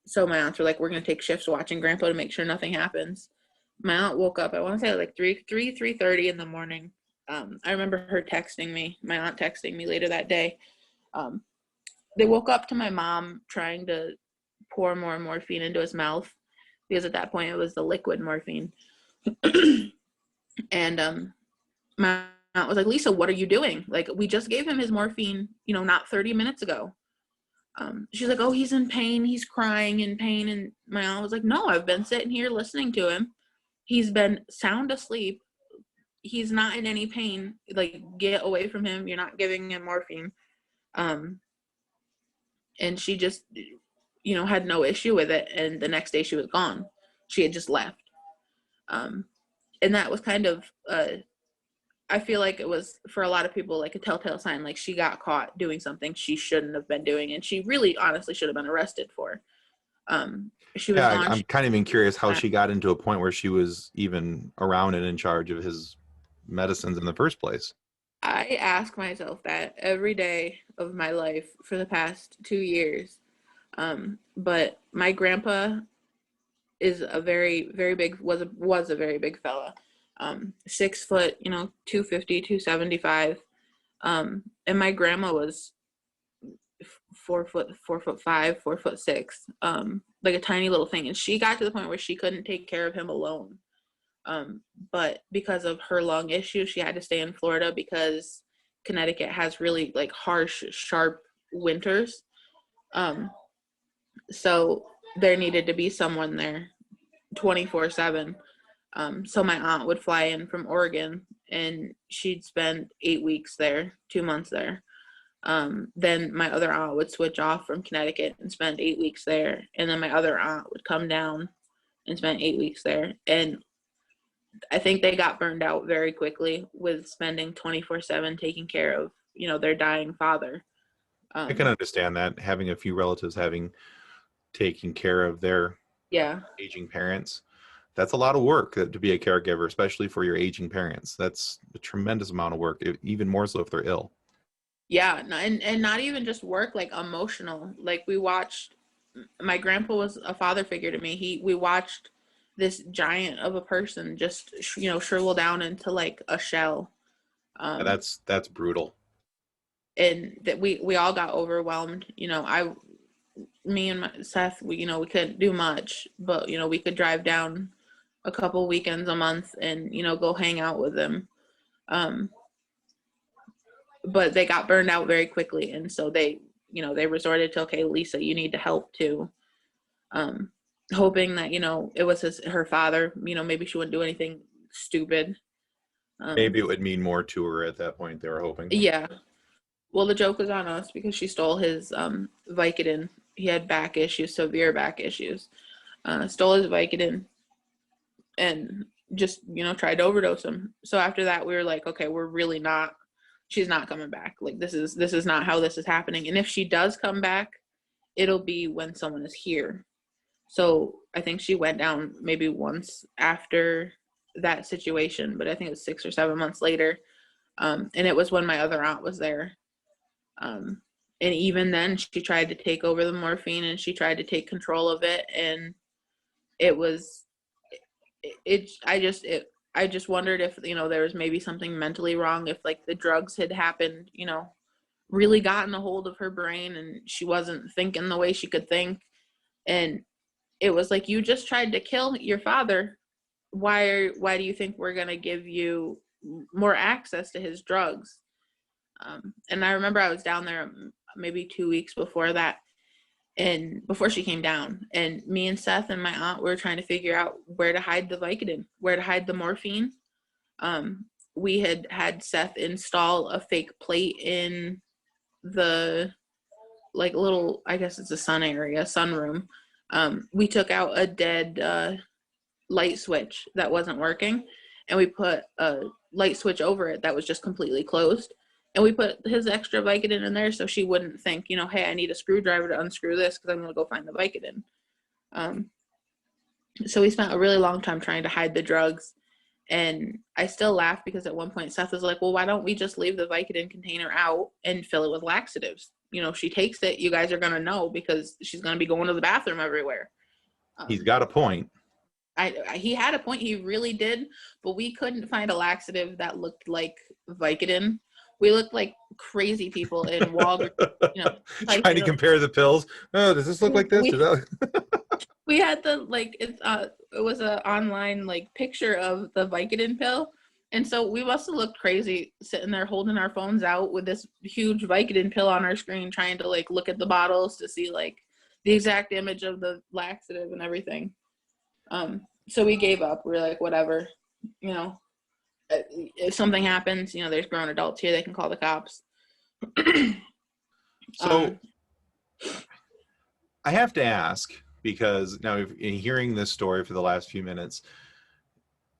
So my aunts were like, we're going to take shifts watching grandpa to make sure nothing happens. My aunt woke up, I want to say like 3:30 in the morning. I remember her texting me, my aunt texting me later that day. They woke up to my mom trying to pour more morphine into his mouth, because at that point it was the liquid morphine. And my aunt was like, Lisa, what are you doing? Like, we just gave him his morphine, not 30 minutes ago. She's like, oh, he's in pain. He's crying in pain. And my aunt was like, no, I've been sitting here listening to him. He's been sound asleep. He's not in any pain. Like, get away from him. You're not giving him morphine. And she just, had no issue with it. And the next day she was gone. She had just left. And that was kind of, I feel like it was, for a lot of people, like a telltale sign. Like, she got caught doing something she shouldn't have been doing, and she really honestly should have been arrested for. She was gone. I'm kind of even curious how she got into a point where she was even around and in charge of his medicines in the first place. I ask myself that every day of my life for the past 2 years. But my grandpa is a very, very big, was a very big fella. 6 foot, 250, 275. And my grandma was 4'5", 4'6", like a tiny little thing. And she got to the point where she couldn't take care of him alone. But because of her lung issue, she had to stay in Florida because Connecticut has really like harsh, sharp winters. So there needed to be someone there 24/7. So my aunt would fly in from Oregon, and she'd spend 8 weeks there, 2 months there. Then my other aunt would switch off from Connecticut and spend 8 weeks there. And then my other aunt would come down and spend 8 weeks there. And I think they got burned out very quickly with spending 24/7 taking care of, their dying father. I can understand that, having a few relatives taking care of their aging parents. that's a lot of work to be a caregiver, especially for your aging parents. That's a tremendous amount of work, even more so if they're ill. Yeah, and not even just work, like emotional. Like we watched, my grandpa was a father figure to me. We watched this giant of a person just shrivel down into like a shell. That's brutal. And that we all got overwhelmed. Me and Seth, we couldn't do much, but we could drive down a couple weekends a month and go hang out with them. But they got burned out very quickly, and so they resorted to, okay, Lisa, you need to help too. Hoping that it was her father. Maybe she wouldn't do anything stupid. Maybe it would mean more to her at that point. They were hoping. Yeah. Well, the joke was on us because she stole his Vicodin. He had back issues, severe back issues. Stole his Vicodin and just tried to overdose him. So after that, we were like, okay, she's not coming back. Like this is not how this is happening. And if she does come back, it'll be when someone is here. So I think she went down maybe once after that situation, but I think it was 6 or 7 months later. And it was when my other aunt was there. And even then she tried to take over the morphine and she tried to take control of it. And I just wondered if, there was maybe something mentally wrong, if like the drugs had happened, really gotten a hold of her brain and she wasn't thinking the way she could think. And it was like, you just tried to kill your father. Why do you think we're going to give you more access to his drugs? And I remember I was down there maybe 2 weeks before that, and before she came down, and me and Seth and my aunt were trying to figure out where to hide the Vicodin, where to hide the morphine. We had Seth install a fake plate in the like little, I guess it's a sunroom. We took out a dead light switch that wasn't working, and we put a light switch over it that was just completely closed. And we put his extra Vicodin in there so she wouldn't think, hey, I need a screwdriver to unscrew this because I'm going to go find the Vicodin. So we spent a really long time trying to hide the drugs. And I still laugh because at one point Seth was like, well, why don't we just leave the Vicodin container out and fill it with laxatives? She takes it, you guys are going to know because she's going to be going to the bathroom everywhere. He's got a point. He had a point. He really did. But we couldn't find a laxative that looked like Vicodin. We looked like crazy people in Walgreens, trying to compare the pills. Oh, does this look like this? We had it was an online picture of the Vicodin pill. And so we must have looked crazy sitting there holding our phones out with this huge Vicodin pill on our screen, trying to look at the bottles to see the exact image of the laxative and everything. So we gave up. We were like, whatever, if something happens, there's grown adults here, they can call the cops. So I have to ask, because now in hearing this story for the last few minutes,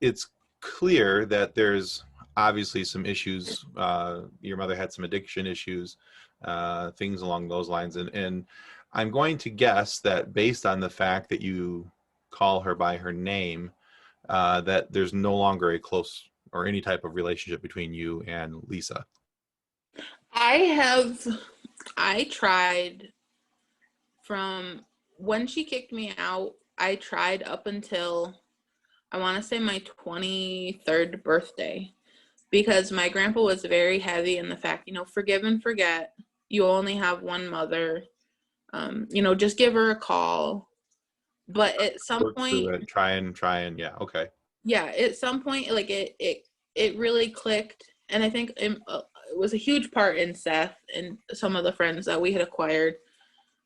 it's clear that there's obviously some issues. Your mother had some addiction issues, things along those lines. And I'm going to guess that based on the fact that you call her by her name, that there's no longer a close or any type of relationship between you and Lisa. I tried from when she kicked me out. I tried up until I want to say my 23rd birthday, because my grandpa was very heavy in the fact, forgive and forget. You only have one mother. Just give her a call. But at some point, try and yeah, okay. Yeah, at some point, it really clicked, and I think it was a huge part in Seth and some of the friends that we had acquired.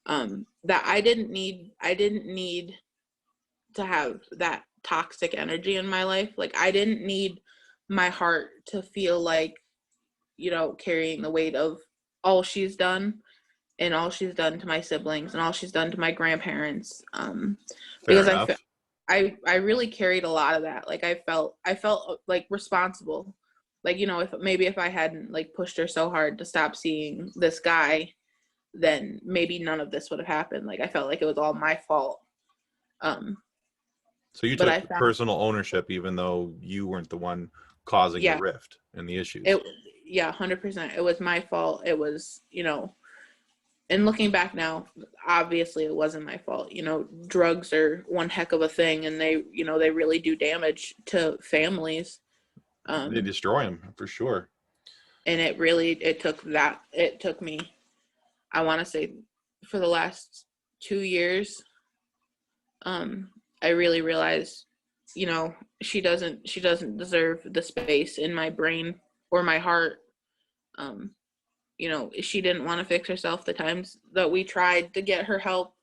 That I didn't need to have that toxic energy in my life. I didn't need my heart to feel carrying the weight of all she's done and all she's done to my siblings and all she's done to my grandparents. Because I really carried a lot of that. I felt responsible. If I hadn't pushed her so hard to stop seeing this guy, then maybe none of this would have happened. I felt like it was all my fault. So you But I took found, personal ownership, even though you weren't the one causing the yeah, rift and the issues. it, yeah, 100%. It was my fault. It was, and looking back now, obviously it wasn't my fault. Drugs are one heck of a thing, and they really do damage to families. They destroy them for sure. And it took me, I want to say, for the last 2 years, I really realized, she doesn't deserve the space in my brain or my heart. Um, she didn't want to fix herself the times that we tried to get her help.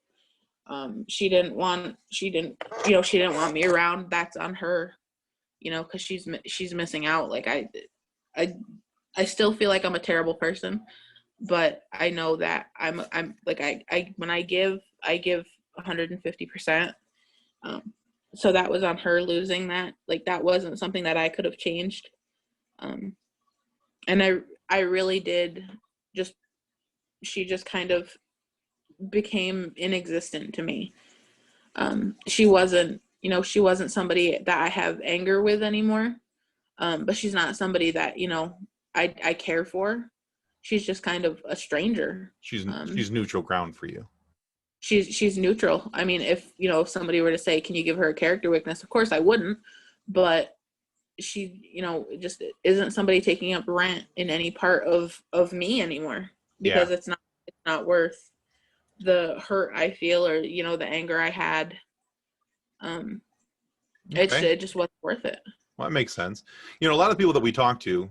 She didn't want me around. That's on her, because she's missing out. Like I I still feel like I'm a terrible person, but I know that I'm like I when I give 150%. So that was on her losing that. Like that wasn't something that I could have changed. Um, and I really did just she just kind of became inexistent to me. She wasn't somebody that I have anger with anymore. But she's not somebody that, I care for. She's just kind of a stranger. She's neutral ground for you. She's neutral. I mean, if somebody were to say, can you give her a character weakness? Of course I wouldn't, but she, just isn't somebody taking up rent in any part of me anymore, because Yeah. it's not worth the hurt I feel, or, the anger I had. Okay. It just wasn't worth it. Well, that makes sense. A lot of people that we talk to,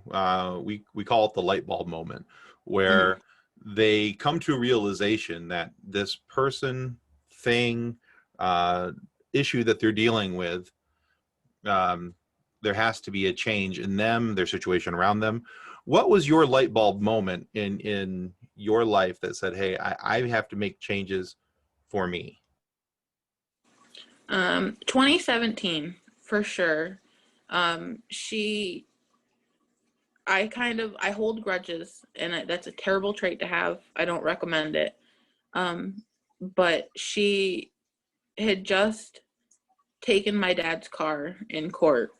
we call it the light bulb moment, where they come to a realization that this person, thing, issue that they're dealing with, there has to be a change in them, their situation around them. What was your light bulb moment in your life that said, hey, I have to make changes for me? 2017 for sure. I hold grudges, and that's a terrible trait to have. I don't recommend it. But she had just taken my dad's car in court,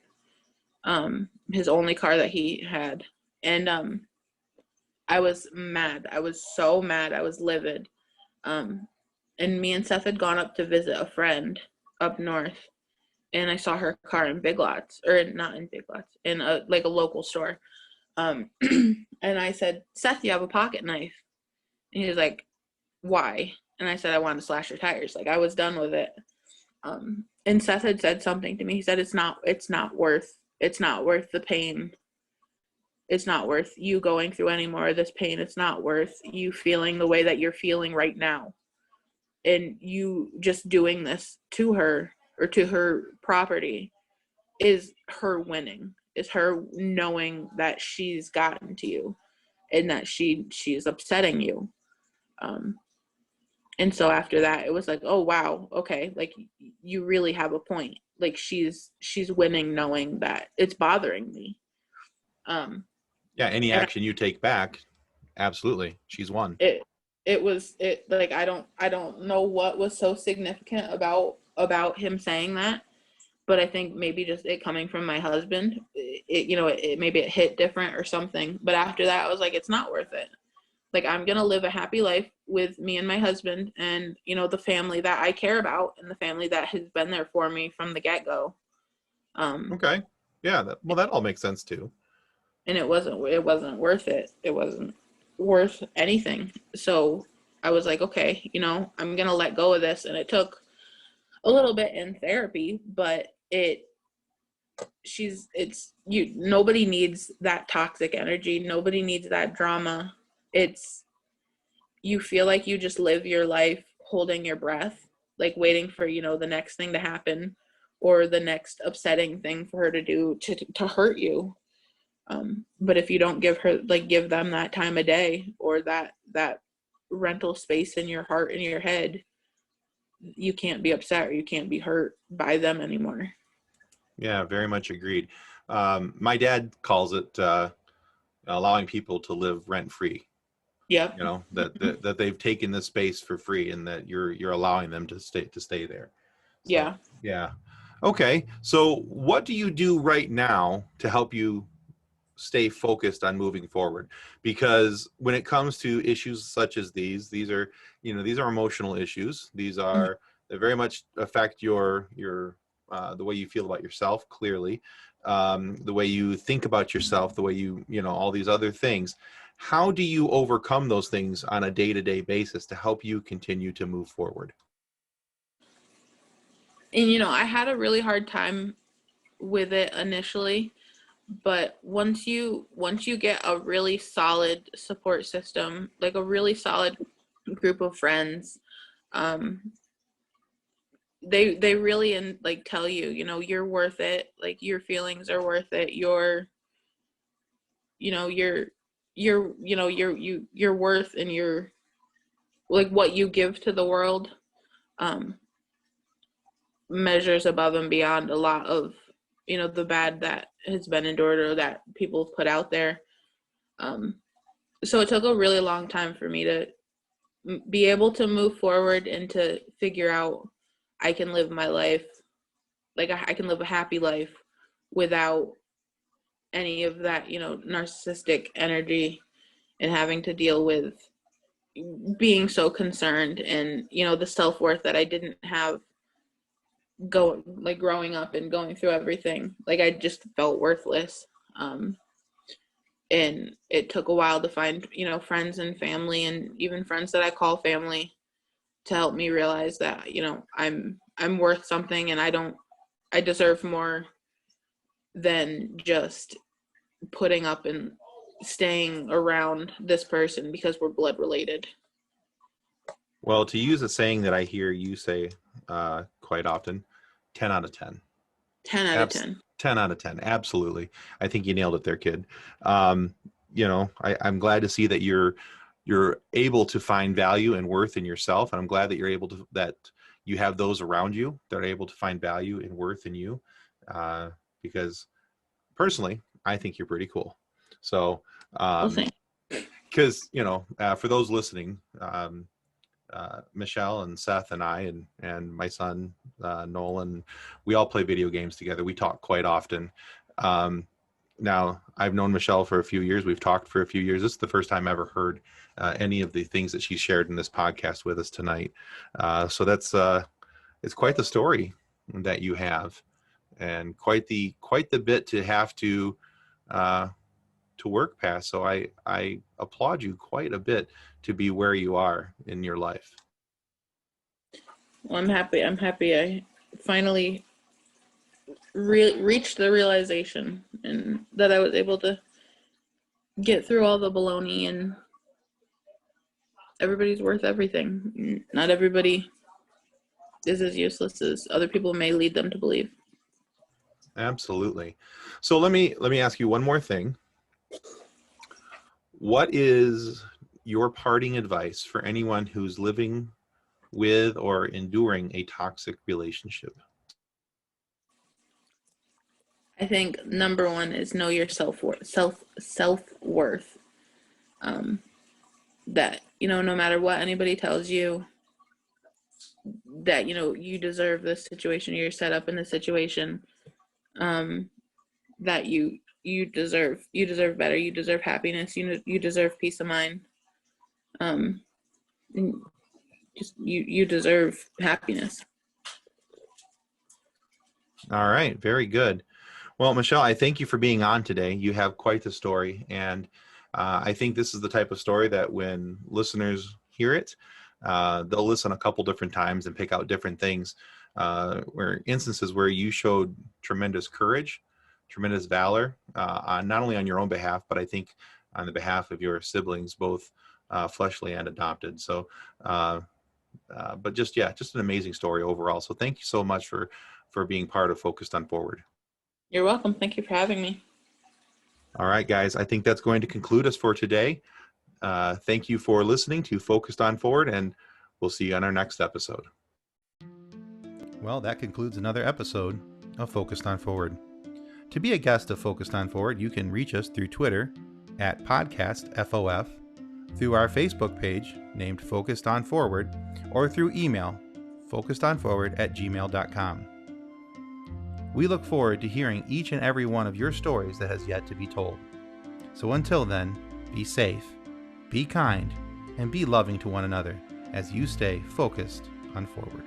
his only car that he had. And I was mad. I was so mad. I was livid. And me and Seth had gone up to visit a friend up north, and I saw her car in Big Lots, or not in Big Lots, in a local store. And I said, Seth, you have a pocket knife? And he was like, why? And I said, I wanted to slash your tires. Like, I was done with it. And Seth had said something to me. He said, it's not worth the pain. It's not worth you going through any more of this pain. It's not worth you feeling the way that you're feeling right now. And you just doing this to her, or to her property, is her winning, is her knowing that she's gotten to you, and that she's upsetting you. And so after that, it was like, oh wow, okay, like you really have a point. Like she's winning, knowing that it's bothering me. Yeah, any action you take back, absolutely, she's won. It was like, I don't know what was so significant about him saying that, but I think maybe just it coming from my husband, maybe it hit different or something. But after that, I was like, it's not worth it. Like, I'm going to live a happy life with me and my husband, and, the family that I care about, and the family that has been there for me from the get-go. Okay. Yeah. That all makes sense too. And it wasn't worth it. It wasn't worth anything. So I was like, okay, I'm going to let go of this. And it took a little bit in therapy, but nobody needs that toxic energy. Nobody needs that drama. You feel like you just live your life holding your breath, like waiting for, the next thing to happen, or the next upsetting thing for her to do to hurt you. But if you don't give them that time of day, or that rental space in your heart and your head, you can't be upset, or you can't be hurt by them anymore. Yeah, very much agreed. My dad calls it allowing people to live rent free. Yep. That they've taken this space for free, and that you're allowing them to stay there. So, Yeah. Yeah. Okay. So what do you do right now to help you stay focused on moving forward? Because when it comes to issues such as these are, these are emotional issues. These Mhm. are, they very much affect your the way you feel about yourself, clearly, the way you think about yourself, the way all these other things. How do you overcome those things on a day-to-day basis to help you continue to move forward? And I had a really hard time with it initially, but once you get a really solid support system, like a really solid group of friends, um they really like tell you, you're worth it, like your feelings are worth it, you know your your worth, and your, like, what you give to the world um measures above and beyond a lot of the bad that has been endured or that people have put out there. um so it took a really long time for me to be able to move forward and to figure out I can live my life, like I can live a happy life without any of that narcissistic energy, and having to deal with being so concerned, and the self-worth that I didn't have, growing up and going through everything. Like, I just felt worthless. And it took a while to find friends and family, and even friends that I call family, to help me realize that I'm worth something, and I deserve more than just putting up and staying around this person because we're blood related. Well, to use a saying that I hear you say quite often, 10 out of 10. 10 out of 10. 10 out of 10. Absolutely. I think you nailed it there, kid. Um, I'm glad to see that you're able to find value and worth in yourself. And I'm glad that that you have those around you that are able to find value and worth in you. Because personally, I think you're pretty cool. So, Well, thanks. because, for those listening, Michelle and Seth and I and my son Nolan, we all play video games together. We talk quite often. Now, I've known Michelle for a few years. We've talked for a few years. This is the first time I ever heard any of the things that she shared in this podcast with us tonight. So that's it's quite the story that you have, and quite the bit to have to work past. So I applaud you quite a bit to be where you are in your life. Well, I'm happy I finally reached the realization, and that I was able to get through all the baloney, and everybody's worth everything. Not everybody is as useless as other people may lead them to believe. Absolutely. So let me ask you one more thing. What is your parting advice for anyone who's living with or enduring a toxic relationship? I think number one is know your self-worth. Self-worth. That no matter what anybody tells you, that you deserve this situation, you're set up in this situation, that you deserve better, you deserve happiness, you deserve peace of mind, and just you deserve happiness. All right, very good. Well, Michelle, I thank you for being on today. You have quite the story, and I think this is the type of story that when listeners hear it, they'll listen a couple different times and pick out different things, where instances where you showed tremendous courage, tremendous valor, on not only on your own behalf, but I think on the behalf of your siblings, both fleshly and adopted. So, but just an amazing story overall. So thank you so much for being part of Focused on Forward. You're welcome. Thank you for having me. All right, guys, I think that's going to conclude us for today. Thank you for listening to Focused on Forward, and we'll see you on our next episode. Well, that concludes another episode of Focused on Forward. To be a guest of Focused on Forward, you can reach us through Twitter at podcastfof, through our Facebook page named Focused on Forward, or through email focusedonforward@gmail.com. We look forward to hearing each and every one of your stories that has yet to be told. So until then, be safe, be kind, and be loving to one another as you stay focused on forward.